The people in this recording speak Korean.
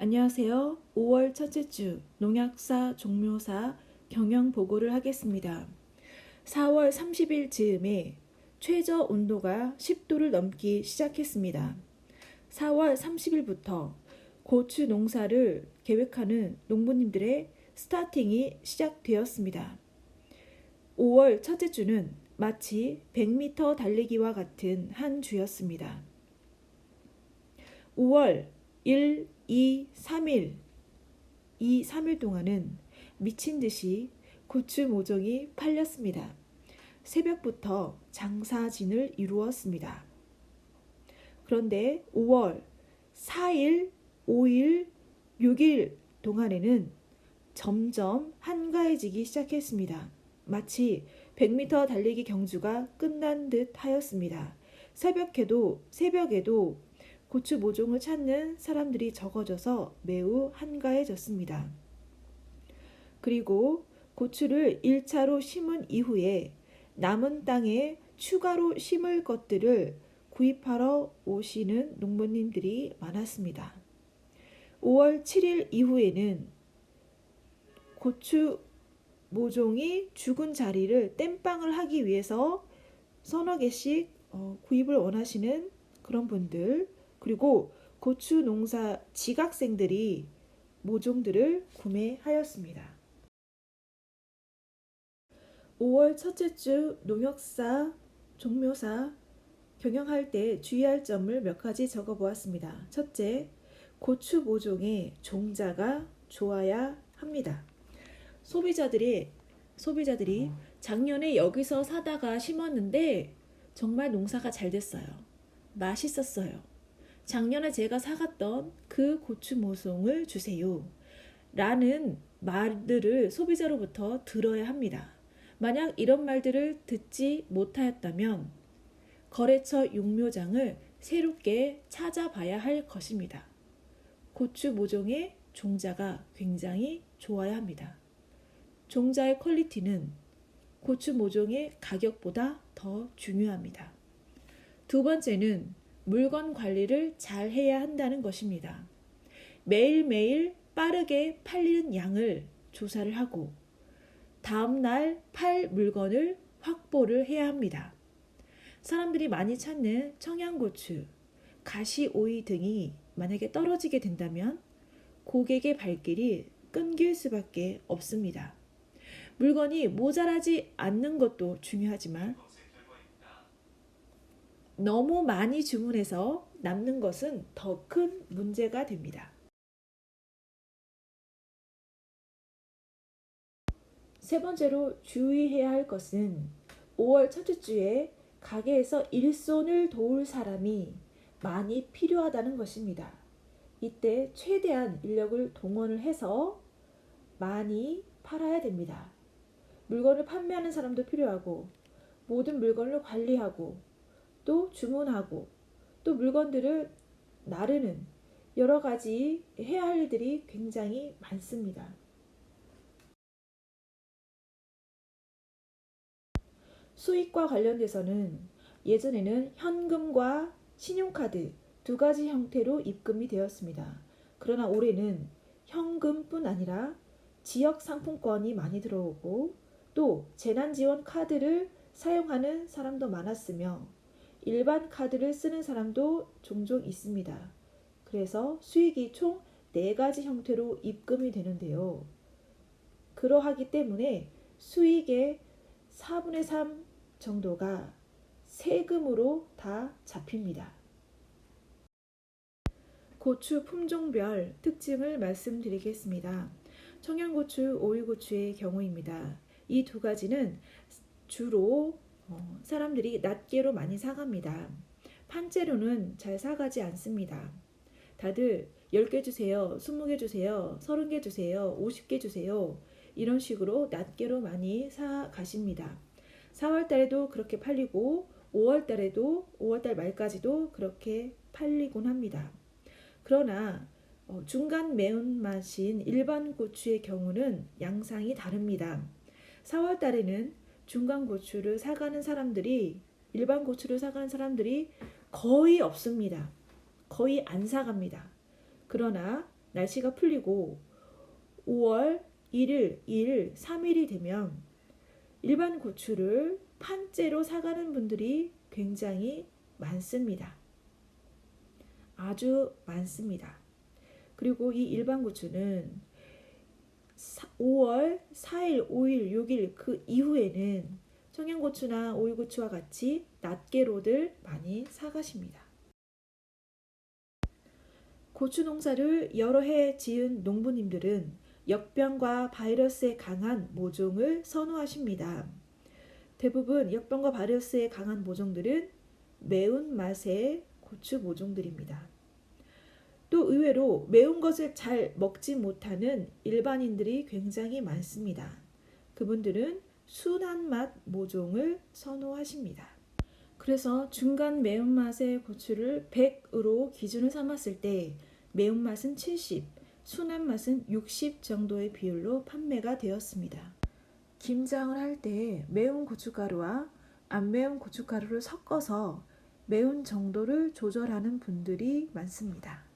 안녕하세요. 5월 첫째 주 농약사 종묘사 경영 보고를 하겠습니다. 4월 30일 즈음에 최저 온도가 10도를 넘기 시작했습니다. 4월 30일부터 고추 농사를 계획하는 농부님들의 스타팅이 시작되었습니다. 5월 첫째 주는 마치 100m 달리기와 같은 한 주였습니다. 5월 1, 2, 3일 이 3일 동안은 미친 듯이 고추 모종이 팔렸습니다. 새벽부터 장사진을 이루었습니다. 그런데 5월 4일, 5일, 6일 동안에는 점점 한가해지기 시작했습니다. 마치 100m 달리기 경주가 끝난 듯 하였습니다. 새벽에도 고추 모종을 찾는 사람들이 적어져서 매우 한가해졌습니다. 그리고 고추를 1차로 심은 이후에 남은 땅에 추가로 심을 것들을 구입하러 오시는 농부님들이 많았습니다. 5월 7일 이후에는 고추 모종이 죽은 자리를 땜빵을 하기 위해서 서너 개씩 구입을 원하시는 그런 분들, 그리고 고추 농사 지각생들이 모종들을 구매하였습니다. 5월 첫째 주 농역사, 종묘사 경영할 때 주의할 점을 몇 가지 적어보았습니다. 첫째, 고추 모종의 종자가 좋아야 합니다. 소비자들이 작년에 여기서 사다가 심었는데 정말 농사가 잘 됐어요. 맛있었어요. 작년에 제가 사갔던 그 고추 모종을 주세요. 라는 말들을 소비자로부터 들어야 합니다. 만약 이런 말들을 듣지 못하였다면 거래처 육묘장을 새롭게 찾아봐야 할 것입니다. 고추 모종의 종자가 굉장히 좋아야 합니다. 종자의 퀄리티는 고추 모종의 가격보다 더 중요합니다. 두 번째는 물건 관리를 잘 해야 한다는 것입니다. 매일매일 빠르게 팔리는 양을 조사를 하고 다음날 팔 물건을 확보를 해야 합니다. 사람들이 많이 찾는 청양고추, 가시오이 등이 만약에 떨어지게 된다면 고객의 발길이 끊길 수밖에 없습니다. 물건이 모자라지 않는 것도 중요하지만 너무 많이 주문해서 남는 것은 더 큰 문제가 됩니다. 세 번째로 주의해야 할 것은 5월 첫째 주에 가게에서 일손을 도울 사람이 많이 필요하다는 것입니다. 이때 최대한 인력을 동원을 해서 많이 팔아야 됩니다. 물건을 판매하는 사람도 필요하고 모든 물건을 관리하고 또 주문하고 또 물건들을 나르는 여러 가지 해야 할 일들이 굉장히 많습니다. 수익과 관련돼서는 예전에는 현금과 신용카드 두 가지 형태로 입금이 되었습니다. 그러나 올해는 현금뿐 아니라 지역 상품권이 많이 들어오고 또 재난지원 카드를 사용하는 사람도 많았으며 일반 카드를 쓰는 사람도 종종 있습니다. 그래서 수익이 총 4가지 형태로 입금이 되는데요. 그러하기 때문에 수익의 4분의 3 정도가 세금으로 다 잡힙니다. 고추 품종별 특징을 말씀드리겠습니다. 청양고추, 오이고추의 경우입니다. 이 두 가지는 주로 사람들이 낱개로 많이 사갑니다. 판재로는 잘 사가지 않습니다. 다들 10개 주세요, 20개 주세요, 30개 주세요, 50개 주세요. 이런 식으로 낱개로 많이 사가십니다. 4월 달에도 그렇게 팔리고 5월 달에도 5월 달 말까지도 그렇게 팔리곤 합니다. 그러나 중간 매운맛인 일반 고추의 경우는 양상이 다릅니다. 4월 달에는 중간 고추를 사가는 사람들이 일반 고추를 사가는 사람들이 거의 없습니다. 거의 안 사갑니다. 그러나 날씨가 풀리고 5월 1일, 2일, 3일이 되면 일반 고추를 판째로 사가는 분들이 굉장히 많습니다. 아주 많습니다. 그리고 이 일반 고추는 5월 4일, 5일, 6일 그 이후에는 청양고추나 오이고추와 같이 낱개로들 많이 사가십니다. 고추 농사를 여러 해 지은 농부님들은 역병과 바이러스에 강한 모종을 선호하십니다. 대부분 역병과 바이러스에 강한 모종들은 매운맛의 고추 모종들입니다. 또 의외로 매운 것을 잘 먹지 못하는 일반인들이 굉장히 많습니다. 그분들은 순한 맛 모종을 선호하십니다. 그래서 중간 매운맛의 고추를 100으로 기준을 삼았을 때 매운맛은 70, 순한 맛은 60 정도의 비율로 판매가 되었습니다. 김장을 할 때 매운 고춧가루와 안 매운 고춧가루를 섞어서 매운 정도를 조절하는 분들이 많습니다.